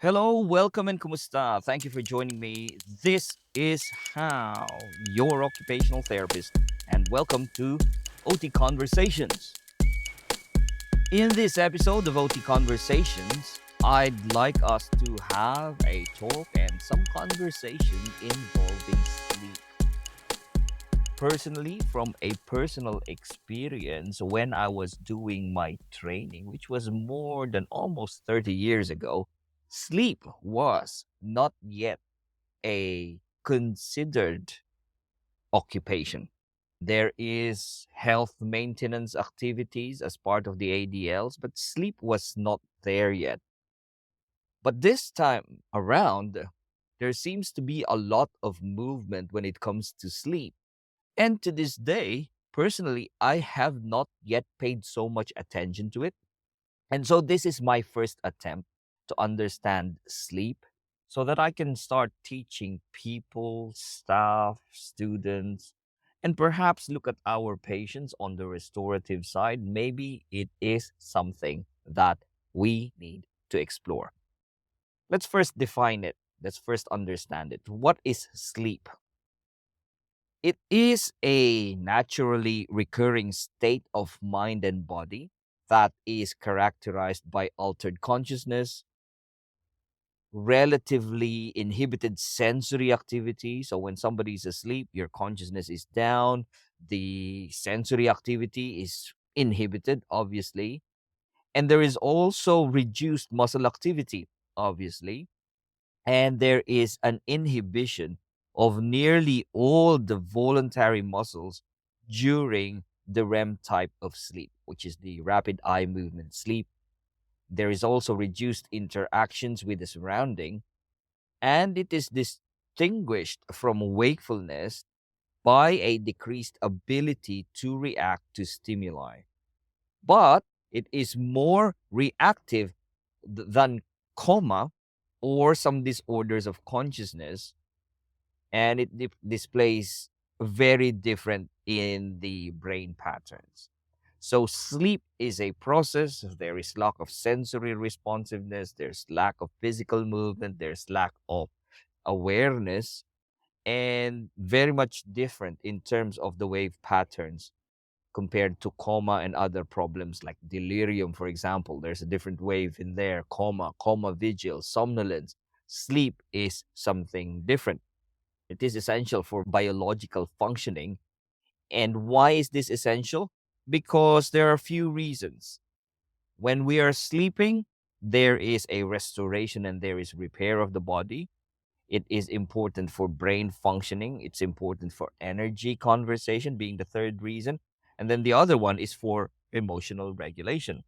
Hello, welcome and kumusta. Thank you for joining me. This is How, your occupational therapist, and welcome to OT Conversations. In this episode of OT Conversations, I'd like us to have a talk and some conversation involving sleep. Personally, from a personal experience, when I was doing my training, which was more than almost 30 years ago, sleep was not yet a considered occupation. There is health maintenance activities as part of the ADLs, but sleep was not there yet. But this time around, there seems to be a lot of movement when it comes to sleep. And to this day, personally, I have not yet paid so much attention to it. And so this is my first attempt to understand sleep so that I can start teaching people, staff, students, and perhaps look at our patients on the restorative side. Maybe it is something that we need to explore. Let's first define it. Let's first understand it. What is sleep? It is a naturally recurring state of mind and body that is characterized by altered consciousness, relatively inhibited sensory activity. So, when somebody is asleep, your consciousness is down, the sensory activity is inhibited, obviously. And there is also reduced muscle activity, obviously, and there is an inhibition of nearly all the voluntary muscles during the REM type of sleep, which is the rapid eye movement sleep. There is also reduced interactions with the surrounding, and it is distinguished from wakefulness by a decreased ability to react to stimuli. But it is more reactive than coma or some disorders of consciousness, and it displays very different in the brain patterns. So sleep is a process. There is lack of sensory responsiveness, there's lack of physical movement, there's lack of awareness, and very much different in terms of the wave patterns compared to coma and other problems like delirium, for example. There's a different wave in there. Coma vigil, somnolence. Sleep is something different. It is essential for biological functioning. And why is this essential? Because there are a few reasons. When we are sleeping, there is a restoration and there is repair of the body. It is important for brain functioning. It's important for energy conversation, being the third reason. And then the other one is for emotional regulation.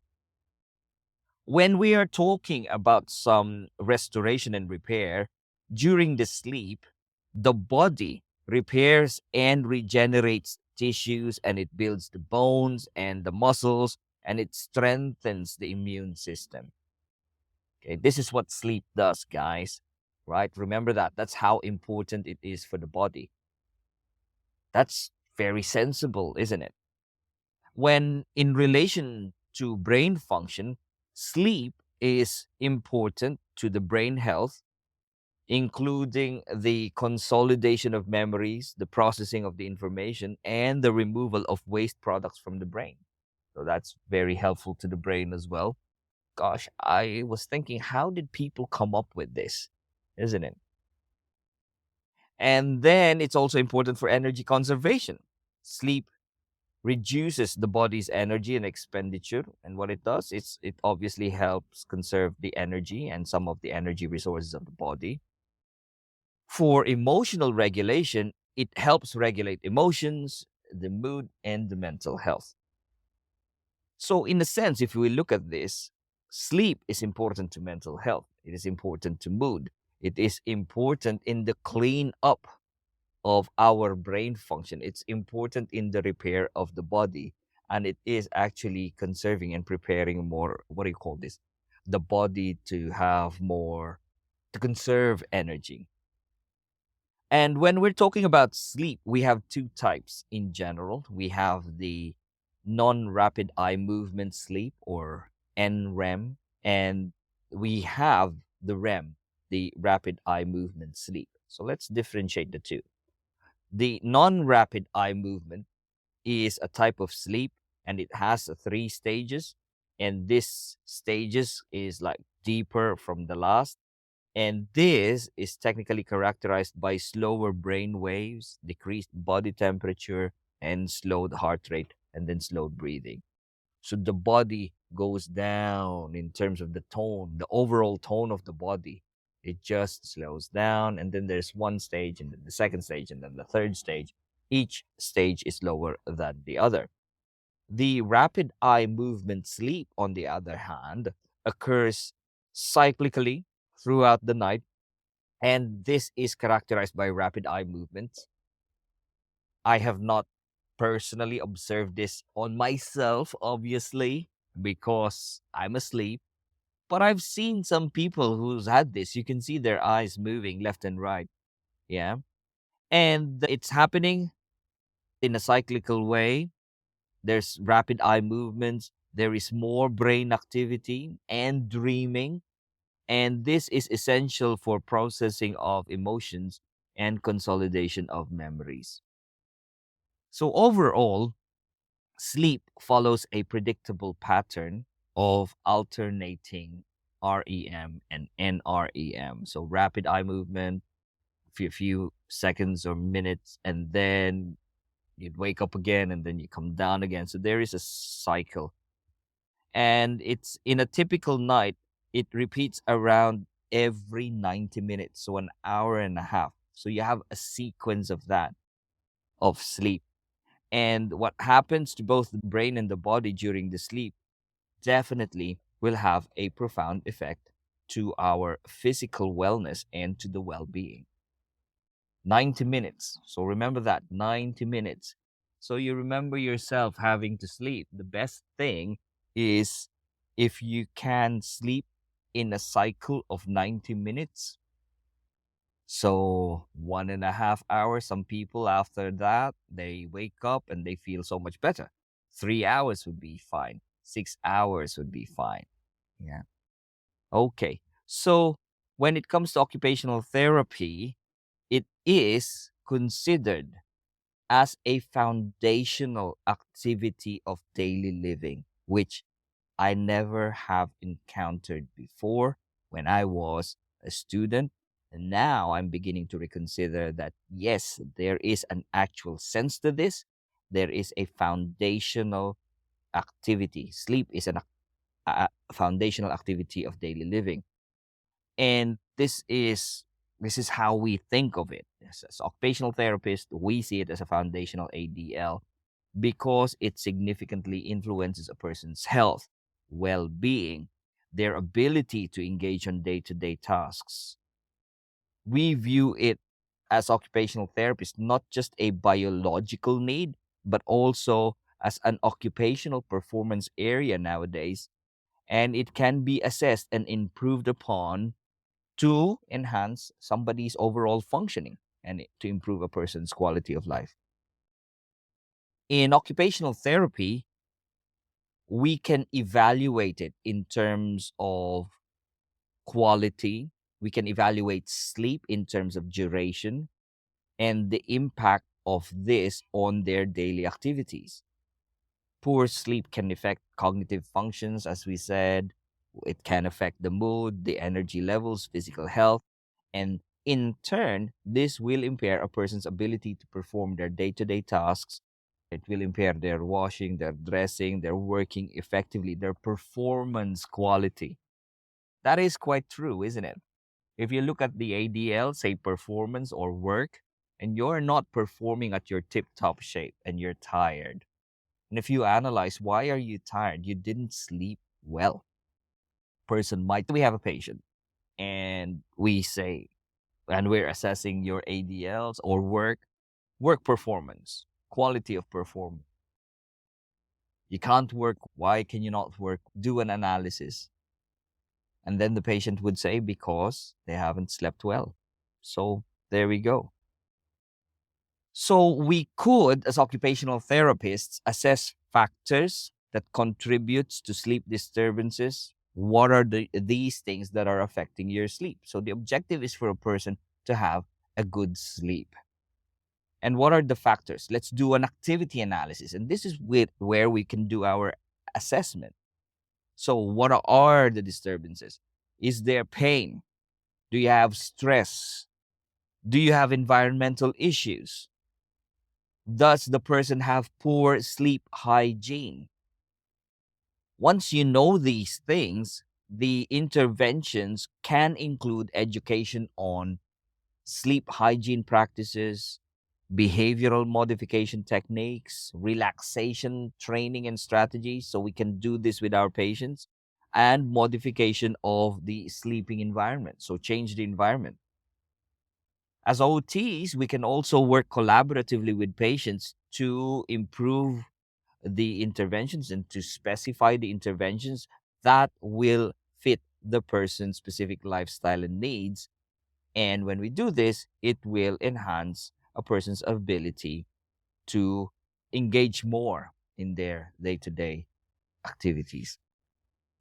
When we are talking about some restoration and repair during the sleep, the body repairs and regenerates tissues, and it builds the bones and the muscles, and it strengthens the immune system. Okay, this is what sleep does, guys, right? Remember that. That's how important it is for the body. That's very sensible, isn't it? When in relation to brain function, sleep is important to the brain health, including the consolidation of memories, the processing of the information, and the removal of waste products from the brain. So that's very helpful to the brain as well. Gosh, I was thinking, how did people come up with this? Isn't it? And then it's also important for energy conservation. Sleep reduces the body's energy and expenditure, and what it does is it obviously helps conserve the energy and some of the energy resources of the body. For emotional regulation, it helps regulate emotions, the mood, and the mental health. So, in a sense, if we look at this, sleep is important to mental health. It is important to mood. It is important in the clean up of our brain function. It's important in the repair of the body. And it is actually conserving and preparing more, what do you call this? The body to have more, to conserve energy. And when we're talking about sleep, we have two types in general. We have the non rapid eye movement sleep, or NREM, and we have the REM, the rapid eye movement sleep. So let's differentiate the two. The non rapid eye movement is a type of sleep, and it has three stages. And this stages is like deeper from the last. And this is technically characterized by slower brain waves, decreased body temperature, and slowed heart rate, and then slowed breathing. So the body goes down in terms of the tone, the overall tone of the body. It just slows down. And then there's one stage, and then the second stage, and then the third stage. Each stage is lower than the other. The rapid eye movement sleep, on the other hand, occurs cyclically throughout the night. And this is characterized by rapid eye movements. I have not personally observed this on myself, obviously, because I'm asleep. But I've seen some people who's had this. You can see their eyes moving left and right. Yeah. And it's happening in a cyclical way. There's rapid eye movements. There is more brain activity and dreaming. And this is essential for processing of emotions and consolidation of memories. So, overall, sleep follows a predictable pattern of alternating REM and NREM. So, rapid eye movement, a few seconds or minutes, and then you'd wake up again, and then you come down again. So, there is a cycle. And it's in a typical night, it repeats around every 90 minutes, so an hour and a half. So, you have a sequence of that, of sleep. And what happens to both the brain and the body during the sleep definitely will have a profound effect to our physical wellness and to the well being. 90 minutes. So remember that, 90 minutes. So you remember yourself having to sleep. The best thing is if you can sleep in a cycle of 90 minutes. So 1.5 hours, some people after that, they wake up and they feel so much better. 3 hours would be fine. 6 hours would be fine. Yeah. Okay. So when it comes to occupational therapy, it is considered as a foundational activity of daily living, which I never have encountered before when I was a student. And now I'm beginning to reconsider that, yes, there is an actual sense to this. There is a foundational activity. Sleep is a foundational activity of daily living. And this is how we think of it. As occupational therapists, we see it as a foundational ADL because it significantly influences a person's health, well being, their ability to engage on day to day tasks. We view it as occupational therapists not just a biological need, but also as an occupational performance area nowadays. And it can be assessed and improved upon to enhance somebody's overall functioning and to improve a person's quality of life. In occupational therapy, we can evaluate it in terms of quality. We can evaluate sleep in terms of duration and the impact of this on their daily activities. Poor sleep can affect cognitive functions, as we said. It can affect the mood, the energy levels, physical health, and in turn, this will impair a person's ability to perform their day to day tasks. It will impair their washing, their dressing, their working effectively, their performance quality. That is quite true, isn't it? If you look at the ADL, say performance or work, and you're not performing at your tip top shape and you're tired, and if you analyze why are you tired, you didn't sleep well. Person might we have a patient and we say and we're assessing your ADLs or work performance, quality of performance. You can't work. Why can you not work? Do an analysis. And then the patient would say, because they haven't slept well. So there we go. So we could, as occupational therapists, assess factors that contributes to sleep disturbances. what are these things that are affecting your sleep. So the objective is for a person to have a good sleep. And what are the factors? Let's do an activity analysis. And this is where we can do our assessment. So, what are the disturbances? Is there pain? Do you have stress? Do you have environmental issues? Does the person have poor sleep hygiene? Once you know these things, the interventions can include education on sleep hygiene practices, behavioral modification techniques, relaxation training and strategies. So we can do this with our patients, and modification of the sleeping environment. So change the environment. As OTs, we can also work collaboratively with patients to improve the interventions and to specify the interventions that will fit the person's specific lifestyle and needs. And when we do this, it will enhance a person's ability to engage more in their day to day activities.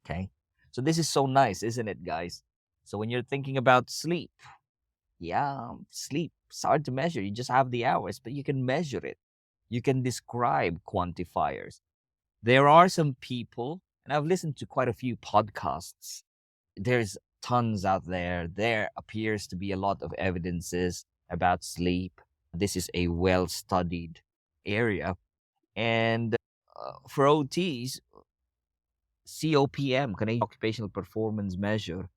Okay. So this is so nice, isn't it, guys? So when you're thinking about sleep, yeah, sleep, it's hard to measure. You just have the hours, but you can measure it. You can describe quantifiers. There are some people, and I've listened to quite a few podcasts. There's tons out there. There appears to be a lot of evidences about sleep. This is a well studied area. And for OTs, COPM, Canadian Occupational Performance Measure,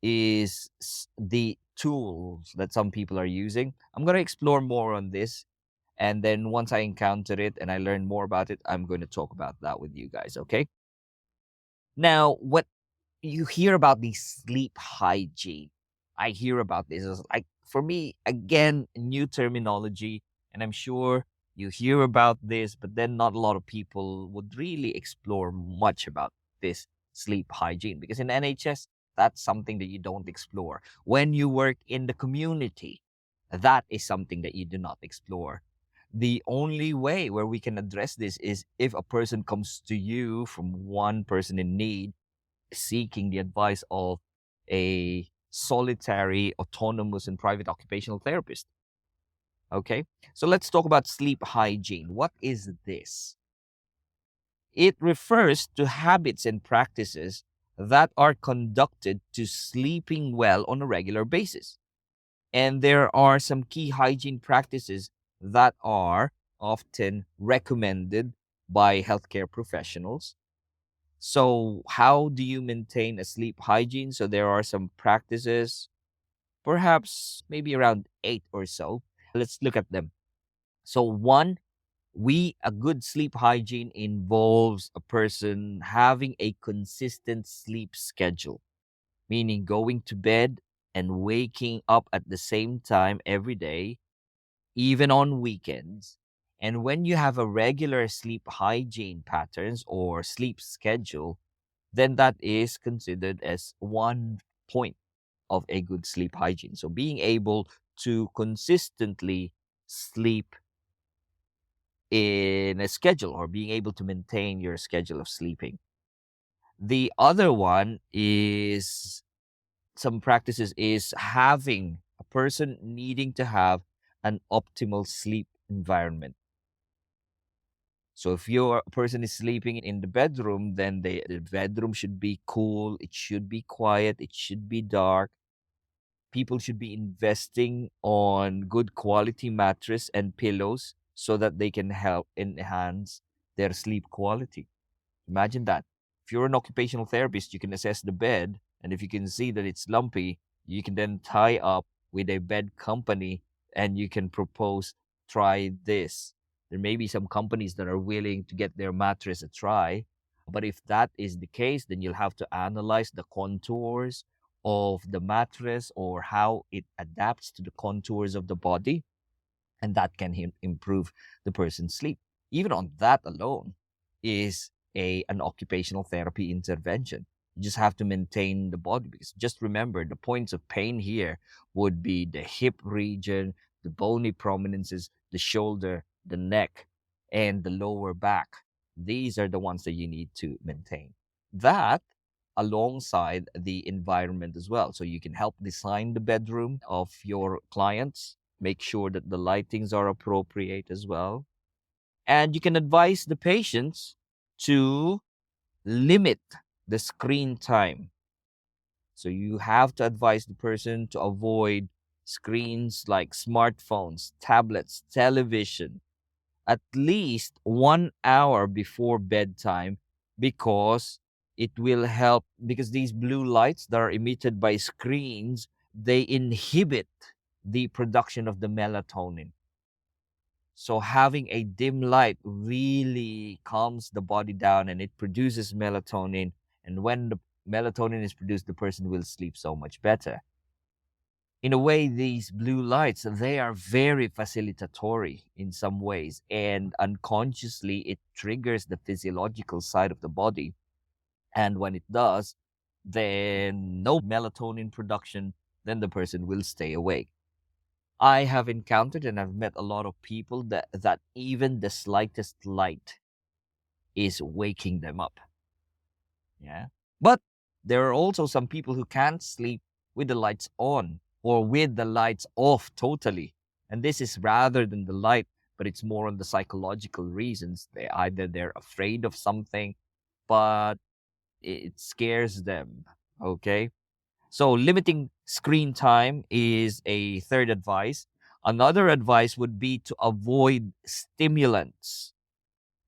is the tools that some people are using. I'm going to explore more on this. And then once I encounter it and I learn more about it, I'm going to talk about that with you guys. Okay. Now, what you hear about the sleep hygiene, I hear about this as like, for me, again, new terminology. And I'm sure you hear about this, but then not a lot of people would really explore much about this sleep hygiene, because in NHS, that's something that you don't explore. When you work in the community, that is something that you do not explore. The only way where we can address this is if a person comes to you from one person in need, seeking the advice of a solitary, autonomous, and private occupational therapist. Okay, so let's talk about sleep hygiene. What is this? It refers to habits and practices that are conducted to sleeping well on a regular basis. And there are some key hygiene practices that are often recommended by healthcare professionals. So, how do you maintain a sleep hygiene? So, there are some practices, perhaps maybe around eight or so. Let's look at them. So, one, a good sleep hygiene involves a person having a consistent sleep schedule, meaning going to bed and waking up at the same time every day, even on weekends. And when you have a regular sleep hygiene patterns or sleep schedule, then that is considered as one point of a good sleep hygiene. So being able to consistently sleep in a schedule, or being able to maintain your schedule of sleeping. The other one is some practices is having a person needing to have an optimal sleep environment. So if your person is sleeping in the bedroom, then the bedroom should be cool, it should be quiet, it should be dark. People should be investing on good quality mattress and pillows so that they can help enhance their sleep quality. Imagine that. If you're an occupational therapist, you can assess the bed, and if you can see that it's lumpy, you can then tie up with a bed company and you can propose, try this. There may be some companies that are willing to get their mattress a try, but if that is the case, then you'll have to analyze the contours of the mattress or how it adapts to the contours of the body, and that can improve the person's sleep. Even on that alone is an occupational therapy intervention. You just have to maintain the body, because just remember the points of pain here would be the hip region, the bony prominences, the shoulder, the neck, and the lower back. These are the ones that you need to maintain. That alongside the environment as well. So you can help design the bedroom of your clients, make sure that the lightings are appropriate as well. And you can advise the patients to limit the screen time. So you have to advise the person to avoid screens like smartphones, tablets, television, at least 1 hour before bedtime, because it will help, because these blue lights that are emitted by screens, they inhibit the production of the melatonin. So having a dim light really calms the body down and it produces melatonin. And when the melatonin is produced, the person will sleep so much better. In a way, these blue lights, they are very facilitatory in some ways, and unconsciously it triggers the physiological side of the body. And when it does, then no melatonin production, then the person will stay awake. I have encountered and I've met a lot of people that even the slightest light is waking them up. Yeah. But there are also some people who can't sleep with the lights on or with the lights off totally. And this is rather than the light, but it's more on the psychological reasons. They're afraid of something, but it scares them. Okay. So limiting screen time is a third advice. Another advice would be to avoid stimulants,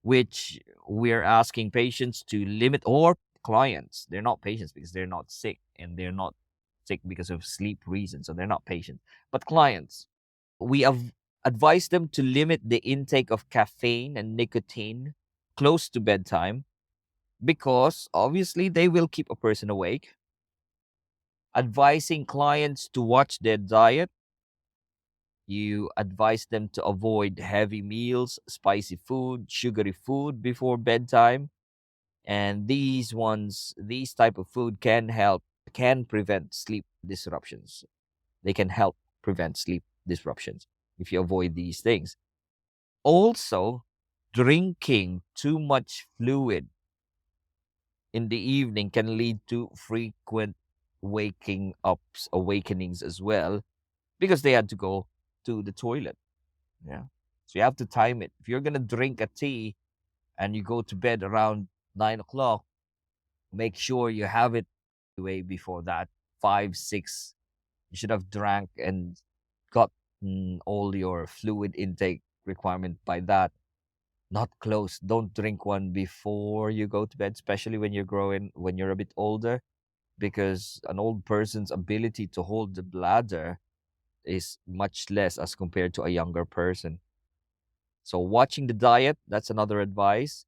which we're asking patients to limit, or clients. They're not patients because they're not sick, and they're not sick because of sleep reasons, so they're not patients. But clients, we have advised them to limit the intake of caffeine and nicotine close to bedtime, because obviously they will keep a person awake. Advising clients to watch their diet. You advise them to avoid heavy meals, spicy food, sugary food before bedtime. And these type of food can prevent sleep disruptions. They can help prevent sleep disruptions if you avoid these things. Also, drinking too much fluid in the evening can lead to frequent awakenings as well, because they had to go to the toilet. Yeah. So you have to time it. If you're gonna drink a tea and you go to bed around 9 o'clock, make sure you have it way before that. 5, 6. You should have drank and got all your fluid intake requirement by that. Not close. Don't drink one before you go to bed, especially when you're a bit older, because an old person's ability to hold the bladder is much less as compared to a younger person. So watching the diet, that's another advice.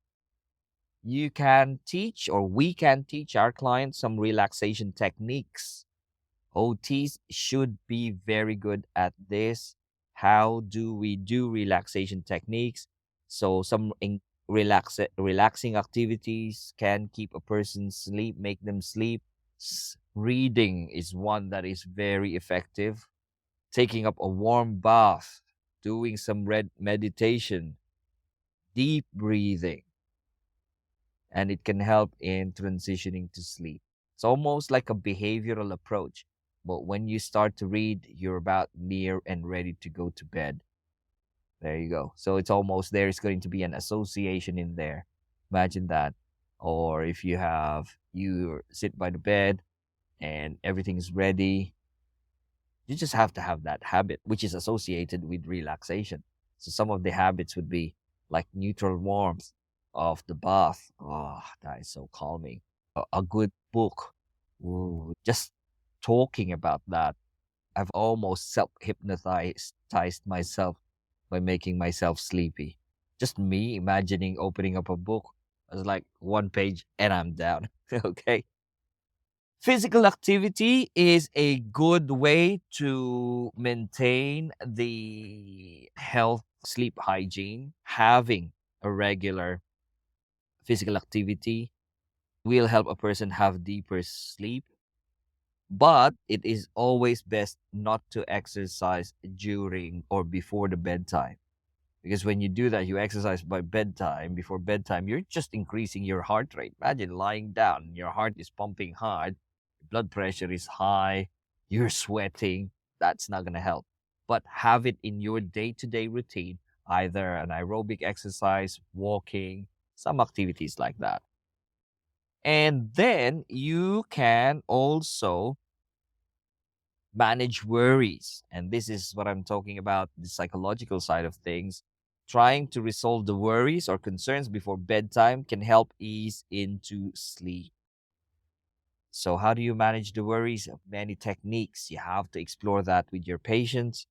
You can teach, or we can teach our clients some relaxation techniques. OTs should be very good at this. How do we do relaxation techniques? So relaxing activities can keep a person sleep, make them sleep. Reading is one that is very effective. Taking up a warm bath, doing some meditation, deep breathing, and it can help in transitioning to sleep. It's almost like a behavioral approach. But when you start to read, you're about near and ready to go to bed. There you go. So it's almost there's going to be an association in there. Imagine that. Or if you sit by the bed and everything is ready, you just have to have that habit, which is associated with relaxation. So some of the habits would be like neutral warmth of the bath. Oh, that is so calming. A good book. Ooh, just talking about that, I've almost self hypnotized myself by making myself sleepy. Just me imagining opening up a book. I was like 1 page and I'm down. Okay. Physical activity is a good way to maintain the health sleep hygiene. Having a regular physical activity will help a person have deeper sleep, but it is always best not to exercise during or before the bedtime. Because when you do that, you exercise by bedtime, before bedtime, you're just increasing your heart rate. Imagine lying down, your heart is pumping hard, blood pressure is high, you're sweating. That's not going to help. But have it in your day to day routine, either an aerobic exercise, walking, some activities like that. And then you can also manage worries. And this is what I'm talking about, the psychological side of things. Trying to resolve the worries or concerns before bedtime can help ease into sleep. So, how do you manage the worries? Many techniques. You have to explore that with your patients.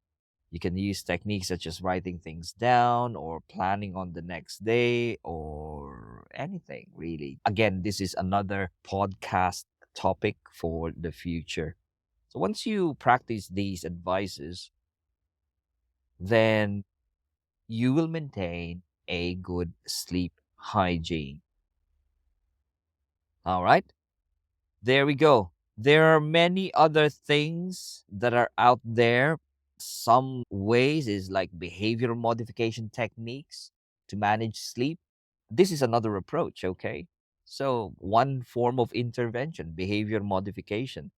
You can use techniques such as writing things down or planning on the next day or anything really. Again, this is another podcast topic for the future. So once you practice these advices, then you will maintain a good sleep hygiene. All right. There we go. There are many other things that are out there. Some ways is like behavioral modification techniques to manage sleep. This is another approach, okay? So, one form of intervention, behavior modification.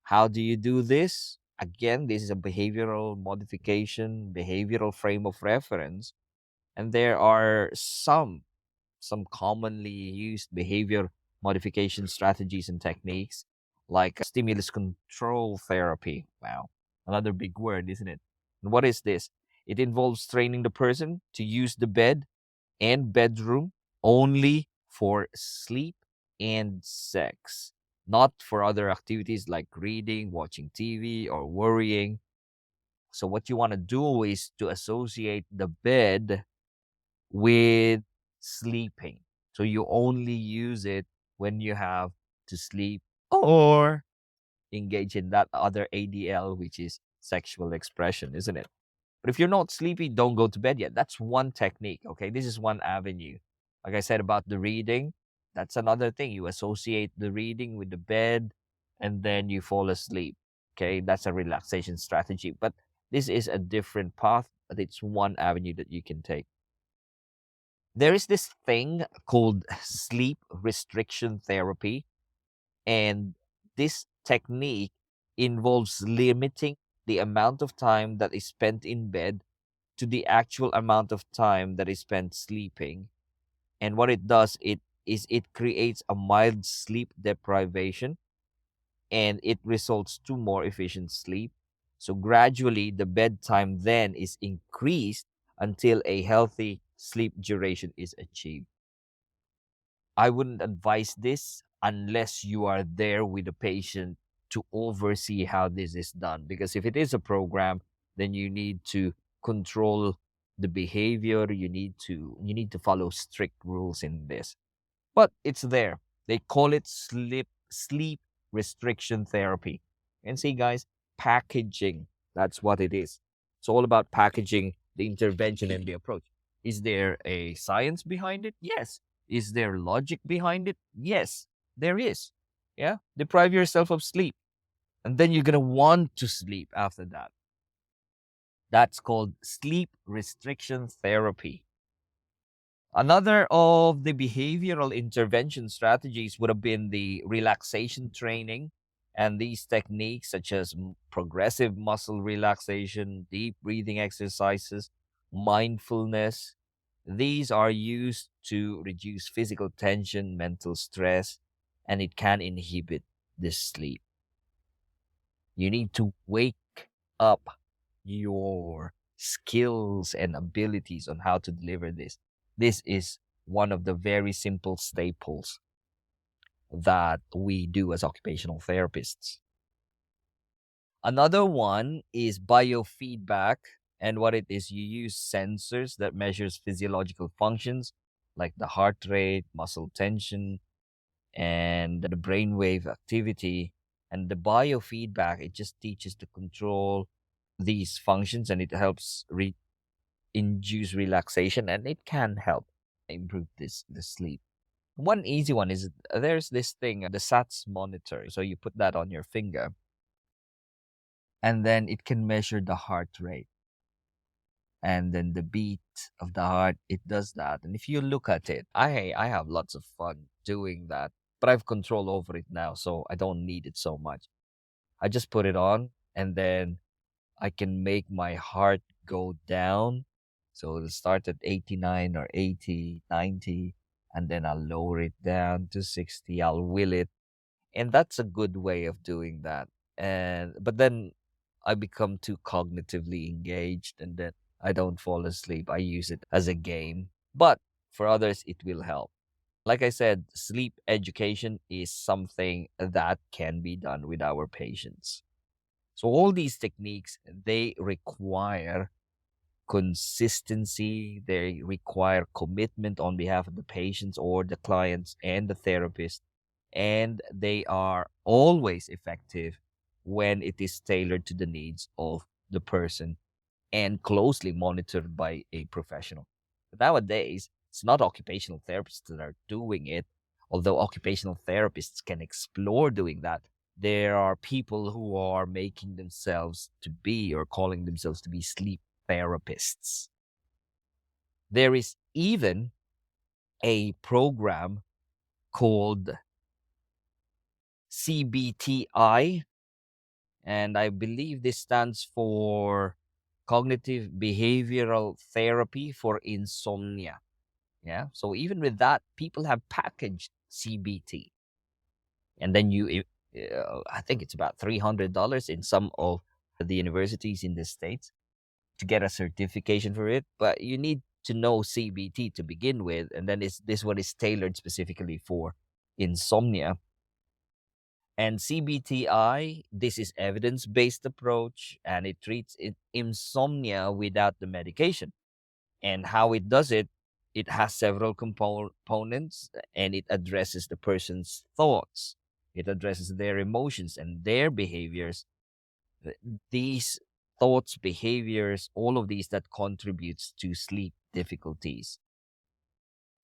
How do you do this? Again, this is a behavioral modification, behavioral frame of reference, and there are some commonly used behavior modification strategies and techniques like stimulus control therapy. Wow, another big word, isn't it? And what is this? It involves training the person to use the bed and bedroom only for sleep and sex, not for other activities like reading, watching TV, or worrying. So, what you want to do is to associate the bed with sleeping. So you only use it when you have to sleep or engage in that other ADL, which is sexual expression, isn't it? But if you're not sleepy, don't go to bed yet. That's one technique, okay? This is one avenue. Like I said about the reading, that's another thing. You associate the reading with the bed and then you fall asleep, okay? That's a relaxation strategy. But this is a different path, but it's one avenue that you can take. There is this thing called sleep restriction therapy, and this technique involves limiting the amount of time that is spent in bed to the actual amount of time that is spent sleeping. And what it does, it creates a mild sleep deprivation, and it results to more efficient sleep. So gradually the bedtime then is increased until a healthy sleep duration is achieved. I wouldn't advise this unless you are there with the patient to oversee how this is done. Because if it is a program, then you need to control the behavior. You need to follow strict rules in this. But it's there. They call it sleep restriction therapy. And see, guys, packaging. That's what it is. It's all about packaging the intervention and the approach. Is there a science behind it? Yes. Is there logic behind it? Yes, there is. Yeah. Deprive yourself of sleep. And then you're gonna want to sleep after that. That's called sleep restriction therapy. Another of the behavioral intervention strategies would have been the relaxation training. And these techniques, such as progressive muscle relaxation, deep breathing exercises, mindfulness, these are used to reduce physical tension, mental stress, and it can inhibit the sleep. You need to wake up your skills and abilities on how to deliver this. This is one of the very simple staples that we do as occupational therapists. Another one is biofeedback. And what it is, you use sensors that measures physiological functions like the heart rate, muscle tension, and the brainwave activity. And the biofeedback, it just teaches to control these functions, and it helps induce relaxation, and it can help improve the sleep. One easy one is there's this thing, the SATS monitor. So you put that on your finger, and then it can measure the heart rate. and then the beat of the heart, it does that. And if you look at it, I have lots of fun doing that, but I've control over it now, so I don't need it so much. I just put it on, and then I can make my heart go down. So it'll start at 89 or 80, 90, and then I'll lower it down to 60. I'll will it. And that's a good way of doing that. And but then I become too cognitively engaged, and then I don't fall asleep. I use it as a game. But for others it will help. Like I said, sleep education is something that can be done with our patients. So all these techniques, they require consistency, they require commitment on behalf of the patients or the clients and the therapist, and they are always effective when it is tailored to the needs of the person and closely monitored by a professional. But nowadays, it's not occupational therapists that are doing it, although occupational therapists can explore doing that. There are people who are making themselves to be or calling themselves to be sleep therapists. There is even a program called CBTI, and I believe this stands for Cognitive Behavioral Therapy for Insomnia. Yeah. So even with that, people have packaged CBT, and then I think it's about $300 in some of the universities in the States to get a certification for it. But you need to know CBT to begin with, and then this one is tailored specifically for insomnia. And CBTI, this is evidence-based approach, and it treats insomnia without the medication. And how it does it, it has several components, and it addresses the person's thoughts. It addresses their emotions and their behaviors. These thoughts, behaviors, all of these that contributes to sleep difficulties.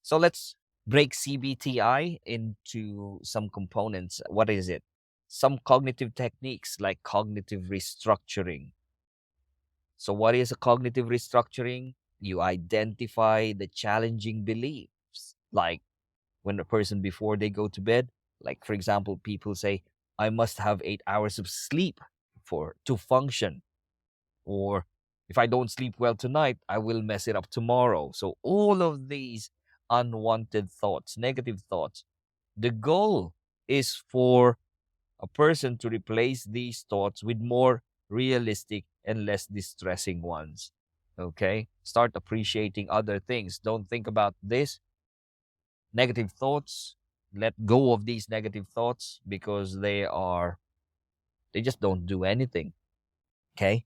So let's break CBTI into some components. What is it? Some cognitive techniques like cognitive restructuring. So, what is a cognitive restructuring? You identify the challenging beliefs, like when a person before they go to bed, like for example, people say, I must have 8 hours of sleep for to function, or if I don't sleep well tonight, I will mess it up tomorrow. So all of these unwanted thoughts, negative thoughts, the goal is for a person to replace these thoughts with more realistic and less distressing ones. Okay? Start appreciating other things. Don't think about this negative thoughts. Let go of these negative thoughts because they just don't do anything. Okay?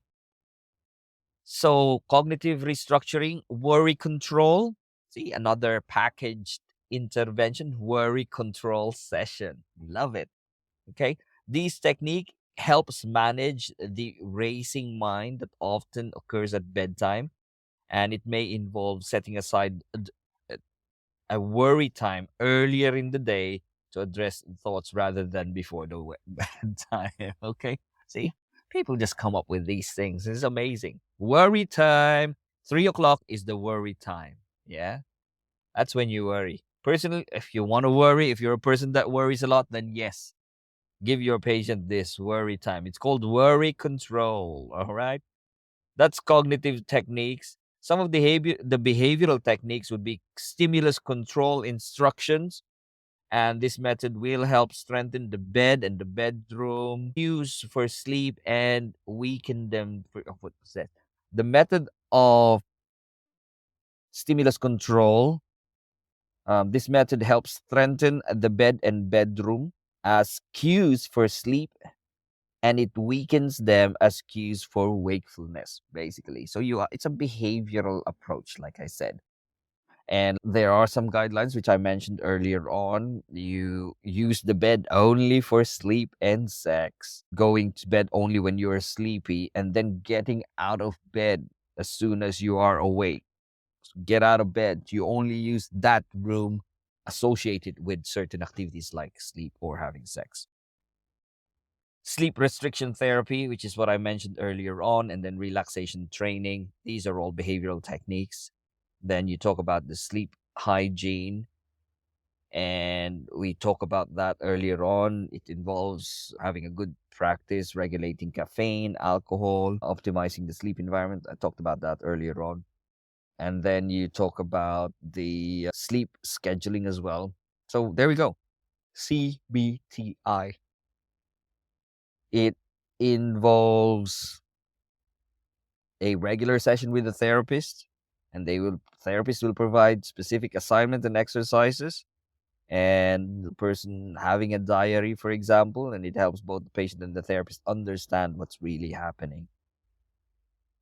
So, cognitive restructuring, worry control. See, another packaged intervention, worry control session. Love it. Okay. This technique helps manage the racing mind that often occurs at bedtime, and it may involve setting aside a worry time earlier in the day to address thoughts rather than before the bedtime. Okay. See, people just come up with these things. It's amazing. Worry time. 3 o'clock is the worry time. Yeah. That's when you worry. Personally, if you want to worry, if you're a person that worries a lot, then yes, give your patient this worry time. It's called worry control. All right. That's cognitive techniques. Some of the behavioral techniques would be stimulus control instructions. And this method will help strengthen the bed and the bedroom, use for sleep and weaken them for what's that? The method of stimulus control. This method helps strengthen the bed and bedroom as cues for sleep, and it weakens them as cues for wakefulness, basically. So it's a behavioral approach, like I said. And there are some guidelines which I mentioned earlier on. You use the bed only for sleep and sex, going to bed only when you are sleepy, and then getting out of bed as soon as you are awake. Get out of bed. You only use that room associated with certain activities like sleep or having sex. Sleep restriction therapy, which is what I mentioned earlier on, and then relaxation training. These are all behavioral techniques. Then you talk about the sleep hygiene, and we talk about that earlier on. It involves having a good practice, regulating caffeine, alcohol, optimizing the sleep environment. I talked about that earlier on. And then you talk about the sleep scheduling as well. So there we go. CBTI. It involves a regular session with a therapist, and therapist will provide specific assignments and exercises, and the person having a diary, for example, and it helps both the patient and the therapist understand what's really happening.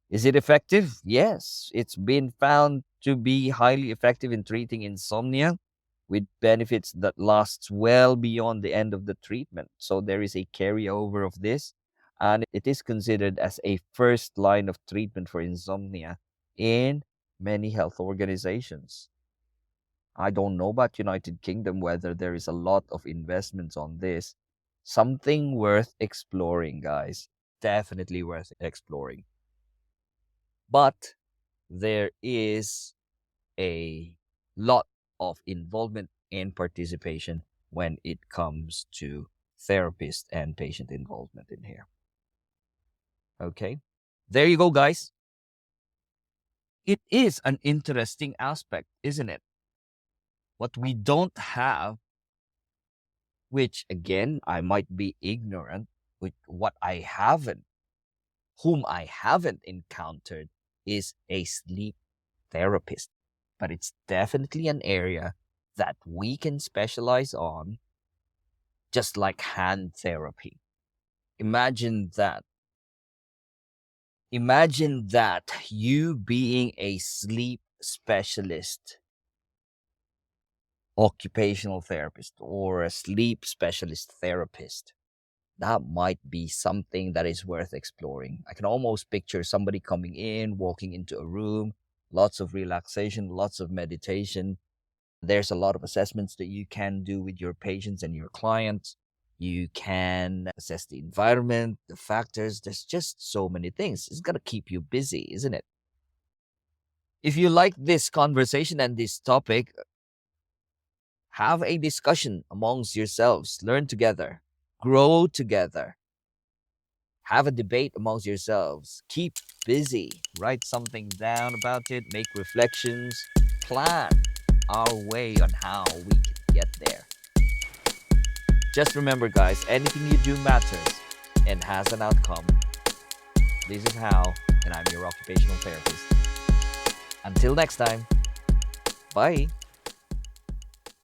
Is it effective? Yes, it's been found to be highly effective in treating insomnia with benefits that lasts well beyond the end of the treatment. So there is a carryover of this, and it is considered as a first line of treatment for insomnia in many health organizations. I don't know about United Kingdom whether there is a lot of investments on this. Something worth exploring, guys. Definitely worth exploring. But there is a lot of involvement and participation when it comes to therapist and patient involvement in here. Okay. There you go, guys. It is an interesting aspect, isn't it? What we don't have, which again, I might be ignorant with what I haven't, whom I haven't encountered, is a sleep therapist. But it's definitely an area that we can specialize on, just like hand therapy. Imagine that. Imagine that you being a sleep specialist, occupational therapist, or a sleep specialist therapist. That might be something that is worth exploring. I can almost picture somebody coming in, walking into a room, lots of relaxation, lots of meditation. There's a lot of assessments that you can do with your patients and your clients. You can assess the environment, the factors. There's just so many things. It's going to keep you busy, isn't it? If you like this conversation and this topic, have a discussion amongst yourselves. Learn together, grow together, have a debate amongst yourselves. Keep busy. Write something down about it, make reflections, plan our way on how we can get there. Just remember, guys, anything you do matters and has an outcome. This is How, and I'm your occupational therapist. Until next time, bye.